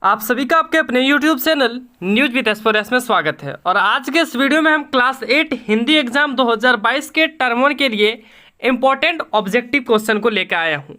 आप सभी का आपके अपने YouTube channel news with express में स्वागत है। और आज के इस वीडियो में हम क्लास 8 हिंदी एग्जाम 2022 के टर्म 1 के लिए इम्पोर्टेंट ऑब्जेक्टिव क्वेश्चन को लेकर आया हूं।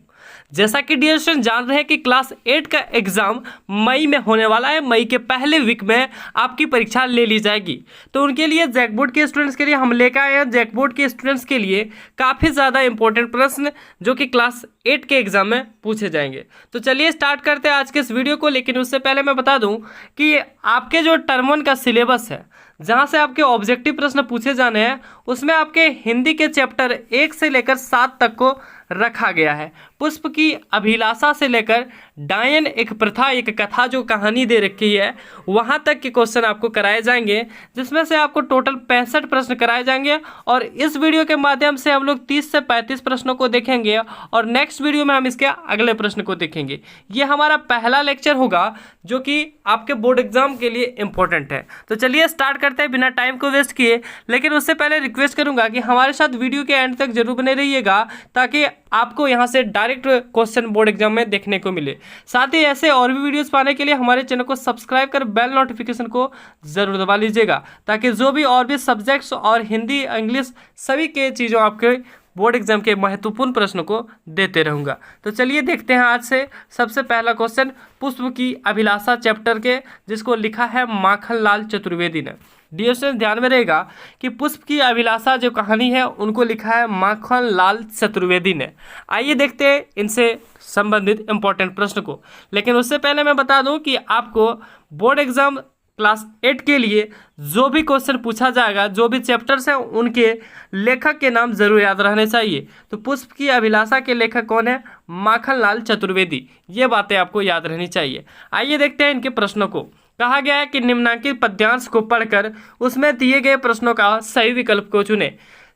जैसा कि डियर स्टूडेंट जान रहे हैं कि क्लास 8 का एग्जाम मई में होने वाला है। मई के पहले वीक में आपकी परीक्षा ले ली जाएगी। तो उनके लिए जैक बोर्ड के स्टूडेंट्स के लिए हम लेकर आए हैं जैक बोर्ड के स्टूडेंट्स के लिए काफ़ी ज़्यादा इंपॉर्टेंट प्रश्न जो कि क्लास 8 के एग्जाम में पूछे जाएंगे। तो चलिए स्टार्ट करते हैं आज के इस वीडियो को। लेकिन उससे पहले मैं बता दूं कि आपके जो टर्म 1 का सिलेबस है, जहां से आपके ऑब्जेक्टिव प्रश्न पूछे जाने हैं, उसमें आपके हिंदी के चैप्टर 1 से लेकर 7 तक को रखा गया है। पुष्प की अभिलाषा से लेकर डायन एक प्रथा एक कथा जो कहानी दे रखी है, वहां तक के क्वेश्चन आपको कराए जाएंगे, जिसमें से आपको टोटल 65 प्रश्न कराए जाएंगे। और इस वीडियो के माध्यम से हम लोग 30 से 35 प्रश्नों को देखेंगे और नेक्स्ट वीडियो में हम इसके अगले प्रश्न को देखेंगे। ये हमारा पहला लेक्चर होगा जो कि आपके बोर्ड एग्जाम के लिए इंपॉर्टेंट है। तो चलिए स्टार्ट करते हैं बिना टाइम को वेस्ट किए। लेकिन उससे पहले रिक्वेस्ट करूंगा कि हमारे साथ वीडियो के एंड तक जरूर बने रहिएगा, ताकि आपको यहां से डायरेक्ट क्वेश्चन बोर्ड एग्जाम में देखने को मिले। साथ ही ऐसे और भी वीडियोस पाने के लिए हमारे चैनल को सब्सक्राइब कर बेल नोटिफिकेशन को जरूर दबा लीजिएगा, ताकि जो भी और भी सब्जेक्ट्स और हिंदी इंग्लिश सभी के चीज़ों आपके बोर्ड एग्जाम के महत्वपूर्ण प्रश्नों को देते रहूँगा। तो चलिए देखते हैं आज से सबसे पहला क्वेश्चन पुष्प की अभिलाषा चैप्टर के, जिसको लिखा है माखनलाल चतुर्वेदी ने। डियर स्टूडेंट ध्यान में रहेगा कि पुष्प की अभिलाषा जो कहानी है उनको लिखा है माखनलाल चतुर्वेदी ने। आइए देखते हैं इनसे संबंधित इंपॉर्टेंट प्रश्न को। लेकिन उससे पहले मैं बता दूं कि आपको बोर्ड एग्जाम क्लास 8 के लिए जो भी क्वेश्चन पूछा जाएगा, जो भी चैप्टर्स हैं, उनके लेखक के नाम जरूर याद रहने चाहिए। तो पुष्प की अभिलाषा के लेखक कौन है? माखनलाल चतुर्वेदी। ये बातें आपको याद रहनी चाहिए। आइए देखते हैं इनके प्रश्नों को। कहा गया है कि निम्नलिखित पद्यांश को पढ़कर उसमें दिए गए प्रश्नों का सही विकल्प को चुने।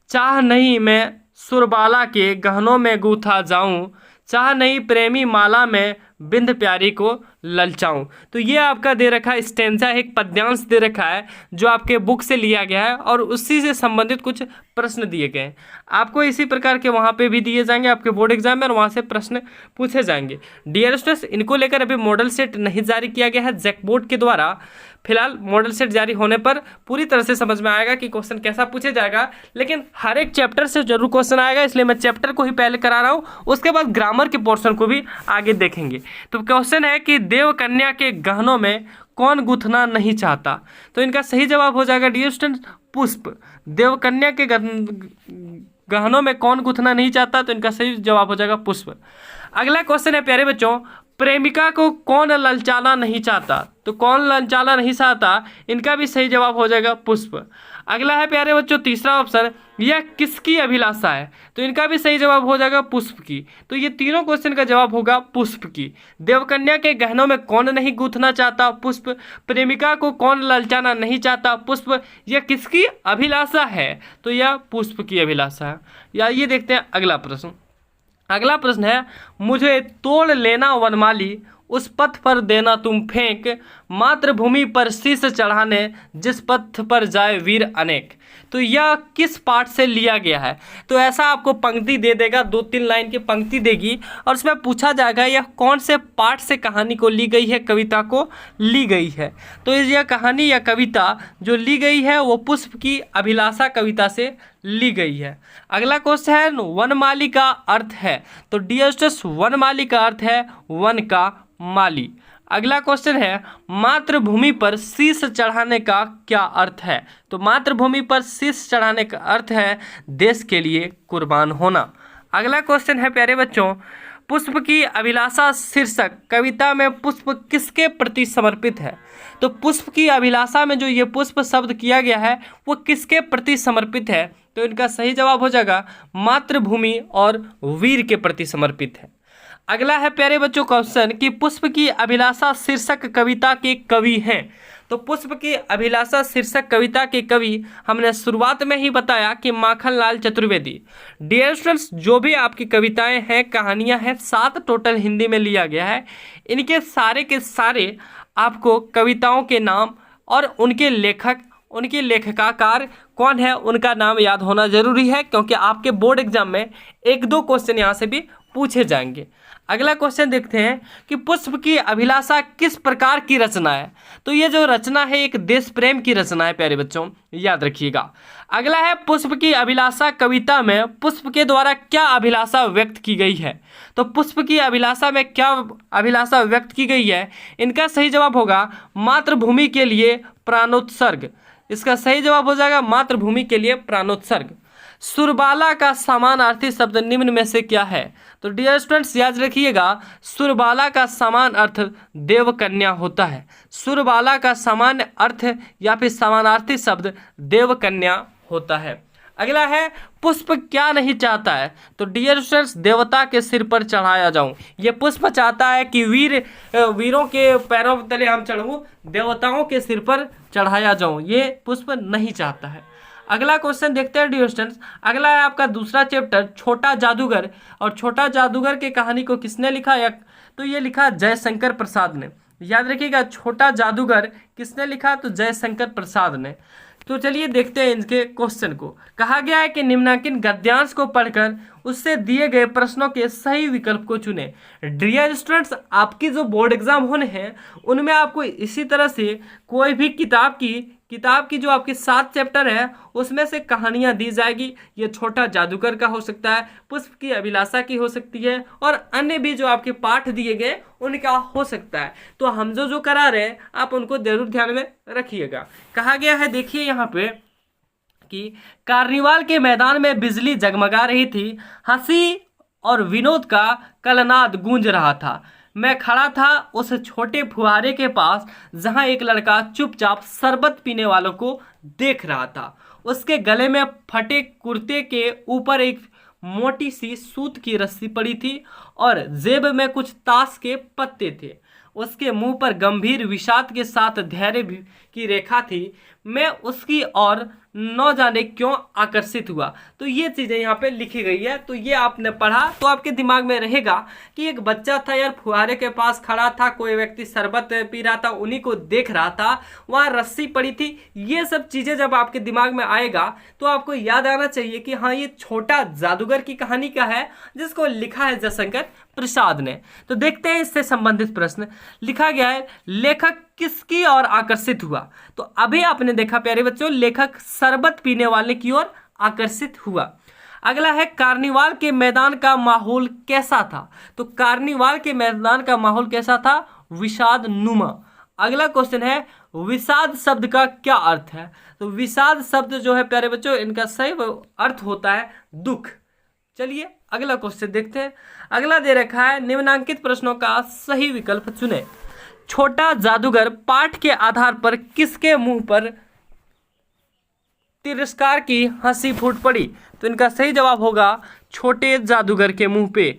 चाह नहीं मैं सुरबाला के गहनों में गूथा जाऊं, चाह नहीं प्रेमी माला में बिंद प्यारी को ललचाऊं। तो ये आपका दे रखा है स्टेंजा, एक पद्यांश दे रखा है जो आपके बुक से लिया गया है और उसी से संबंधित कुछ प्रश्न दिए गए हैं। आपको इसी प्रकार के वहाँ पे भी दिए जाएंगे आपके बोर्ड एग्जाम में और वहाँ से प्रश्न पूछे जाएंगे। डियर स्टूडेंट्स, इनको लेकर अभी मॉडल सेट नहीं जारी किया गया है जैक बोर्ड के द्वारा। फिलहाल मॉडल सेट जारी होने पर पूरी तरह से समझ में आएगा कि क्वेश्चन कैसा पूछे जाएगा। लेकिन हर एक चैप्टर से जरूर क्वेश्चन आएगा, इसलिए मैं चैप्टर को ही पहले करा रहा हूँ, उसके बाद ग्रामर के पोर्शन को भी आगे देखेंगे। तो क्वेश्चन है कि देव कन्या के गहनों में कौन गूंथना नहीं चाहता? तो इनका सही जवाब हो जाएगा डियर स्टूडेंट पुष्प। देव कन्या के गहनों में कौन गूंथना नहीं चाहता? तो इनका सही जवाब हो जाएगा पुष्प। अगला क्वेश्चन है प्यारे बच्चों, प्रेमिका को कौन ललचाना नहीं चाहता? तो कौन ललचाना नहीं चाहता? इनका भी सही जवाब हो जाएगा पुष्प। अगला है प्यारे बच्चों तीसरा ऑप्शन, यह किसकी अभिलाषा है? तो इनका भी सही जवाब हो जाएगा पुष्प की। तो ये तीनों क्वेश्चन का जवाब होगा पुष्प की। देवकन्या के गहनों में कौन नहीं गूंथना चाहता? पुष्प। प्रेमिका को कौन ललचाना नहीं चाहता? पुष्प। यह किसकी अभिलाषा है? तो यह पुष्प की अभिलाषा है। या ये देखते हैं अगला प्रश्न। अगला प्रश्न है, मुझे तोड़ लेना वनमाली, उस पथ पर देना तुम फेंक, मातृभूमि पर शीश चढ़ाने, जिस पथ पर जाए वीर अनेक। तो यह किस पाठ से लिया गया है? तो ऐसा आपको पंक्ति दे देगा, 2-3 लाइन की पंक्ति देगी और उसमें पूछा जाएगा यह कौन से पाठ से कहानी को ली गई है, कविता को ली गई है। तो यह कहानी या कविता जो ली गई है वो पुष्प की अभिलाषा कविता से ली गई है। अगला क्वेश्चन है, वनमाली का अर्थ है? तो डियर स्टूडेंट्स, वनमाली का अर्थ है वन का माली। अगला क्वेश्चन है, मातृभूमि पर शीश चढ़ाने का क्या अर्थ है? तो मातृभूमि पर शीश चढ़ाने का अर्थ है देश के लिए कुर्बान होना। अगला क्वेश्चन है प्यारे बच्चों, पुष्प की अभिलाषा शीर्षक कविता में पुष्प किसके प्रति समर्पित है? तो पुष्प की अभिलाषा में जो ये पुष्प शब्द किया गया है वो किसके प्रति समर्पित है? तो इनका सही जवाब हो जाएगा मातृभूमि और वीर के प्रति समर्पित है। अगला है प्यारे बच्चों क्वेश्चन कि पुष्प की अभिलाषा शीर्षक कविता के कवि हैं। तो पुष्प की अभिलाषा शीर्षक कविता के कवि हमने शुरुआत में ही बताया कि माखनलाल चतुर्वेदी। डियर स्टूडेंट्स, जो भी आपकी कविताएं हैं, कहानियां हैं, 7 टोटल हिंदी में लिया गया है। इनके सारे के सारे आपको कविताओं के नाम और उनके लेखक, उनके लेखकाकार कौन है, उनका नाम याद होना जरूरी है, क्योंकि आपके बोर्ड एग्जाम में 1-2 क्वेश्चन यहाँ से भी पूछे जाएंगे। अगला क्वेश्चन देखते हैं कि पुष्प की अभिलाषा किस प्रकार की रचना है। तो ये जो रचना है एक देश प्रेम की रचना है प्यारे बच्चों, याद रखिएगा। अगला है पुष्प की अभिलाषा कविता में पुष्प के द्वारा क्या अभिलाषा व्यक्त की गई है। तो पुष्प की अभिलाषा में क्या अभिलाषा व्यक्त की गई है, इनका सही जवाब होगा मातृभूमि के लिए प्राणोत्सर्ग। इसका सही जवाब हो जाएगा मातृभूमि के लिए प्राणोत्सर्ग। सुरबाला का समानार्थी शब्द निम्न में से क्या है। तो डियर स्टूडेंट्स याद रखिएगा, सुरबाला का समान अर्थ देवकन्या होता है। सुरबाला का सामान्य अर्थ या फिर समानार्थी शब्द देवकन्या होता है। अगला है पुष्प क्या नहीं चाहता है। तो डियर स्टूडेंट्स देवता के सिर पर चढ़ाया जाऊं। ये पुष्प चाहता है कि वीरों के पैरों तले हम चढ़ूं, देवताओं के सिर पर चढ़ाया जाऊं। ये पुष्प नहीं चाहता है। अगला क्वेश्चन देखते हैं डियर स्टूडेंट्स। अगला है आपका दूसरा चैप्टर छोटा जादूगर। और छोटा जादूगर की कहानी को किसने लिखा है। तो ये लिखा जयशंकर प्रसाद ने। याद रखिएगा छोटा जादूगर किसने लिखा, तो जयशंकर प्रसाद ने। तो चलिए देखते हैं इनके क्वेश्चन को। कहा गया है कि निम्नांकित गद्यांश को पढ़कर उससे दिए गए प्रश्नों के सही विकल्प को चुने। डियर स्टूडेंट्स आपकी जो बोर्ड एग्जाम होने हैं उनमें आपको इसी तरह से कोई भी किताब की जो आपके 7 चैप्टर है उसमें से कहानियां दी जाएगी। ये छोटा जादूगर का हो सकता है, पुष्प की अभिलाषा की हो सकती है, और अन्य भी जो आपके पाठ दिए गए उनका हो सकता है। तो हम जो करा रहे हैं आप उनको जरूर ध्यान में रखिएगा। कहा गया है देखिए यहाँ पे कि कार्निवाल के मैदान में बिजली जगमगा रही थी, हंसी और विनोद का कलनाद गूंज रहा था। मैं खड़ा था उस छोटे फुहारे के पास जहां एक लड़का चुपचाप शरबत पीने वालों को देख रहा था। उसके गले में फटे कुर्ते के ऊपर एक मोटी सी सूत की रस्सी पड़ी थी और जेब में कुछ ताश के पत्ते थे। उसके मुंह पर गंभीर विषाद के साथ धैर्य की रेखा थी। मैं उसकी ओर न जाने क्यों आकर्षित हुआ। तो ये चीज़ें यहाँ पे लिखी गई है। तो ये आपने पढ़ा तो आपके दिमाग में रहेगा कि एक बच्चा था यार, फुहारे के पास खड़ा था, कोई व्यक्ति शरबत पी रहा था, उन्हीं को देख रहा था, वहाँ रस्सी पड़ी थी। ये सब चीज़ें जब आपके दिमाग में आएगा तो आपको याद आना चाहिए कि हाँ ये छोटा जादूगर की कहानी का है जिसको लिखा है जयशंकर प्रसाद ने। तो देखते हैं इससे संबंधित प्रश्न। लिखा गया है लेखक किसकी ओर आकर्षित हुआ। तो अभी आपने देखा प्यारे बच्चों लेखक शरबत पीने वाले की ओर आकर्षित हुआ। अगला है कार्निवाल के मैदान का माहौल कैसा था। तो कार्निवाल के मैदान का माहौल कैसा था, विषाद नुमा। अगला क्वेश्चन है विषाद शब्द का क्या अर्थ है। तो विषाद शब्द जो है प्यारे बच्चों इनका सही अर्थ होता है दुख। चलिए अगला क्वेश्चन देखते हैं। अगला दे रखा है निम्नांकित प्रश्नों का सही विकल्प चुने। छोटा जादूगर पाठ के आधार पर किसके मुंह पर तिरस्कार की हंसी फूट पड़ी। तो इनका सही जवाब होगा छोटे जादूगर के मुंह पे।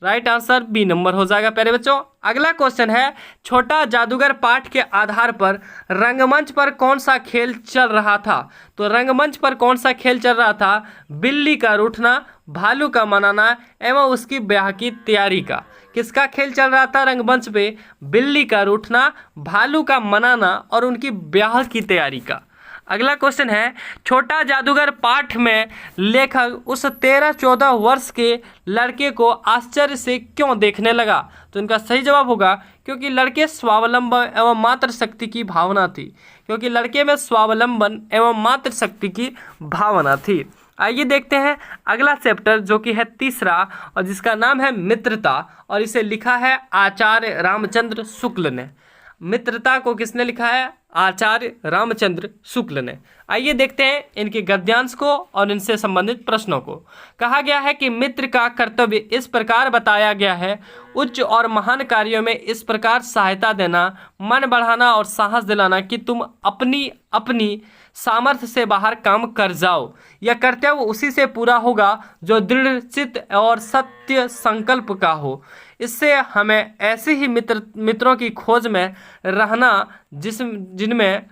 राइट आंसर बी नंबर हो जाएगा प्यारे बच्चों। अगला क्वेश्चन है छोटा जादूगर पाठ के आधार पर रंगमंच पर कौन सा खेल चल रहा था। तो रंगमंच पर कौन सा खेल चल रहा था, बिल्ली का रूठना, भालू का मनाना एवं उसकी ब्याह की तैयारी का। किसका खेल चल रहा था रंगमंच पे, बिल्ली का रूठना, भालू का मनाना और उनकी ब्याह की तैयारी का। अगला क्वेश्चन है छोटा जादूगर पाठ में लेखक उस 13-14 वर्ष के लड़के को आश्चर्य से क्यों देखने लगा। तो इनका सही जवाब होगा क्योंकि लड़के स्वावलंबन एवं मातृशक्ति की भावना थी। क्योंकि लड़के में स्वावलंबन एवं मातृशक्ति की भावना थी। आइए देखते हैं अगला चैप्टर जो कि है तीसरा और जिसका नाम है मित्रता, और इसे लिखा है आचार्य रामचंद्र शुक्ल ने। मित्रता को किसने लिखा है, आचार्य रामचंद्र शुक्ल ने। आइए देखते हैं इनके गद्यांश को और इनसे संबंधित प्रश्नों को। कहा गया है कि मित्र का कर्तव्य इस प्रकार बताया गया है, उच्च और महान कार्यों में इस प्रकार सहायता देना, मन बढ़ाना और साहस दिलाना कि तुम अपनी अपनी सामर्थ्य से बाहर काम कर जाओ। यह कर्तव्य उसी से पूरा होगा जो दृढ़चित्त और सत्य संकल्प का हो। इससे हमें ऐसे ही मित्रों की खोज में रहना जिनमें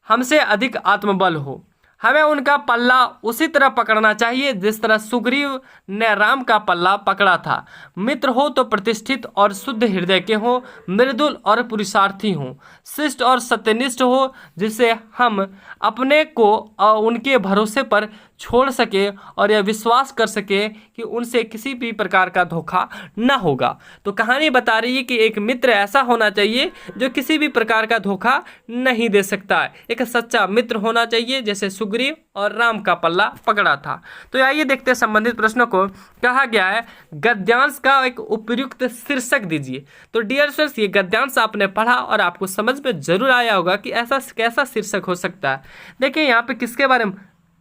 हमसे अधिक आत्मबल हो। हमें उनका पल्ला उसी तरह पकड़ना चाहिए जिस तरह सुग्रीव ने राम का पल्ला पकड़ा था। मित्र हो तो प्रतिष्ठित और शुद्ध हृदय के हो, मृदुल और पुरुषार्थी हो, शिष्ट और सत्यनिष्ठ हो, जिससे हम अपने को उनके भरोसे पर छोड़ सके और यह विश्वास कर सके कि उनसे किसी भी प्रकार का धोखा न होगा। तो कहानी बता रही है कि एक मित्र ऐसा होना चाहिए जो किसी भी प्रकार का धोखा नहीं दे सकता है। एक सच्चा मित्र होना चाहिए, जैसे सुग्रीव और राम का पल्ला पकड़ा था। तो आइए देखते हैं संबंधित प्रश्नों को। कहा गया है गद्यांश का एक उपयुक्त शीर्षक दीजिए। तो डियर स्टूडेंट्स, ये गद्यांश आपने पढ़ा और आपको समझ में जरूर आया होगा कि ऐसा कैसा शीर्षक हो सकता है। देखिए यहाँ पे किसके बारे में,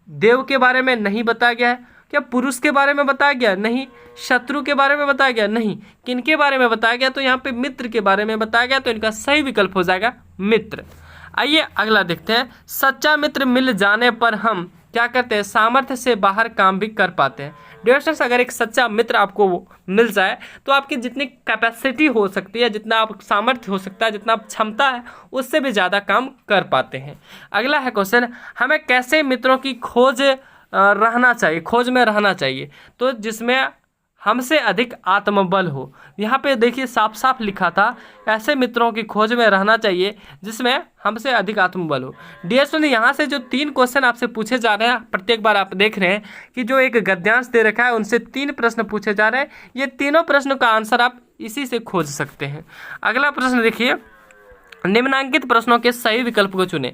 देव के बारे में नहीं बताया गया है। क्या पुरुष के बारे में बताया गया? नहीं। शत्रु के बारे में बताया गया? नहीं। किनके बारे में बताया गया? तो यहाँ पे मित्र के बारे में बताया गया। तो इनका सही विकल्प हो जाएगा मित्र। आइए अगला देखते हैं। सच्चा मित्र मिल जाने पर हम क्या करते हैं? सामर्थ्य से बाहर काम भी कर पाते हैं। डियर स्टूडेंट्स, अगर एक सच्चा मित्र आपको मिल जाए तो आपकी जितनी कैपेसिटी हो सकती है, जितना आप सामर्थ्य हो सकता है, जितना आप क्षमता है, उससे भी ज़्यादा काम कर पाते हैं। अगला है क्वेश्चन, हमें कैसे मित्रों की खोज रहना चाहिए, खोज में रहना चाहिए? तो जिसमें हमसे अधिक आत्मबल हो। यहाँ पे देखिए साफ साफ लिखा था ऐसे मित्रों की खोज में रहना चाहिए जिसमें हमसे अधिक आत्मबल हो। डियर स्टूडेंट, यहाँ से जो 3 क्वेश्चन आपसे पूछे जा रहे हैं, प्रत्येक बार आप देख रहे हैं कि जो एक गद्यांश दे रखा है उनसे 3 प्रश्न पूछे जा रहे हैं। ये तीनों प्रश्नों का आंसर आप इसी से खोज सकते हैं। अगला प्रश्न देखिए, निम्नांकित प्रश्नों के सही विकल्प को चुनें।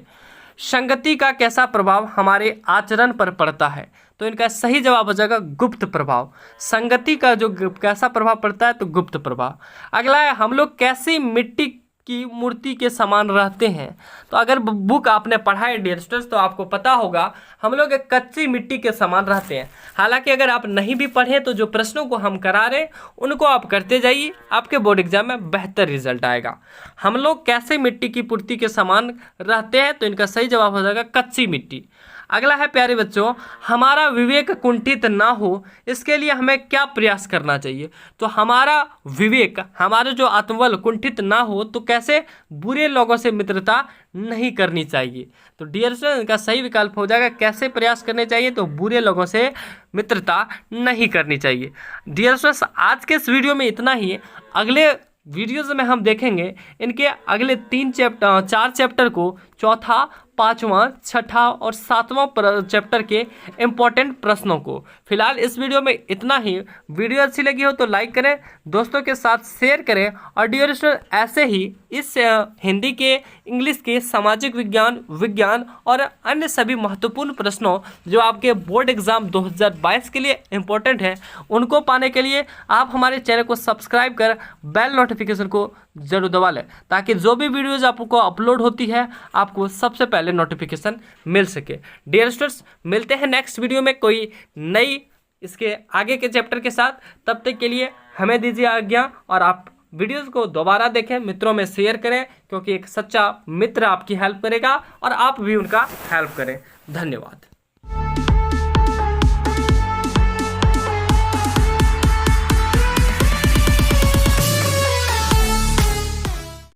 संगति का कैसा प्रभाव हमारे आचरण पर पड़ता है? तो इनका सही जवाब हो जाएगा गुप्त प्रभाव। संगति का जो कैसा प्रभाव पड़ता है? तो गुप्त प्रभाव। अगला है, हम लोग कैसी मिट्टी की मूर्ति के समान रहते हैं? तो अगर बुक आपने पढ़ा है डियर स्टूडेंट्स तो आपको पता होगा हम लोग एक कच्ची मिट्टी के समान रहते हैं। हालांकि अगर आप नहीं भी पढ़े तो जो प्रश्नों को हम करा रहे हैं उनको आप करते जाइए, आपके बोर्ड एग्जाम में बेहतर रिजल्ट आएगा। हम लोग कैसे मिट्टी की पूर्ति के समान रहते हैं? तो इनका सही जवाब हो जाएगा कच्ची मिट्टी। अगला है प्यारे बच्चों, हमारा विवेक कुंठित ना हो इसके लिए हमें क्या प्रयास करना चाहिए? तो हमारा विवेक, हमारा जो आत्मबल कुंठित ना हो तो कैसे? बुरे लोगों से मित्रता नहीं करनी चाहिए। तो डियर स्टूडेंट, इनका सही विकल्प हो जाएगा कैसे प्रयास करने चाहिए? तो बुरे लोगों से मित्रता नहीं करनी चाहिए। डियर स्टूडेंट्स, आज के इस वीडियो में इतना ही। अगले वीडियोज़ में हम देखेंगे इनके अगले 4 चैप्टर को, चौथा, 5वां, 6ठा और 7वां चैप्टर के इम्पोर्टेंट प्रश्नों को। फिलहाल इस वीडियो में इतना ही। वीडियो अच्छी लगी हो तो लाइक करें, दोस्तों के साथ शेयर करें। और डियर स्टूडेंट, ऐसे ही इस हिंदी के, इंग्लिश के, सामाजिक विज्ञान, विज्ञान और अन्य सभी महत्वपूर्ण प्रश्नों जो आपके बोर्ड एग्जाम 2022 के लिए इम्पोर्टेंट है, उनको पाने के लिए आप हमारे चैनल को सब्सक्राइब कर बेल नोटिफिकेशन को जरूर दबा लें, ताकि जो भी वीडियोज आपको अपलोड होती है आपको सबसे पहले नोटिफिकेशन मिल सके। डियर स्टूडेंट्स, मिलते हैं नेक्स्ट वीडियो में कोई नई इसके आगे के चैप्टर के साथ। तब तक के लिए हमें दीजिए आज्ञा और आप वीडियोस को दोबारा देखें, मित्रों में शेयर करें, क्योंकि एक सच्चा मित्र आपकी हेल्प करेगा और आप भी उनका हेल्प करें। धन्यवाद।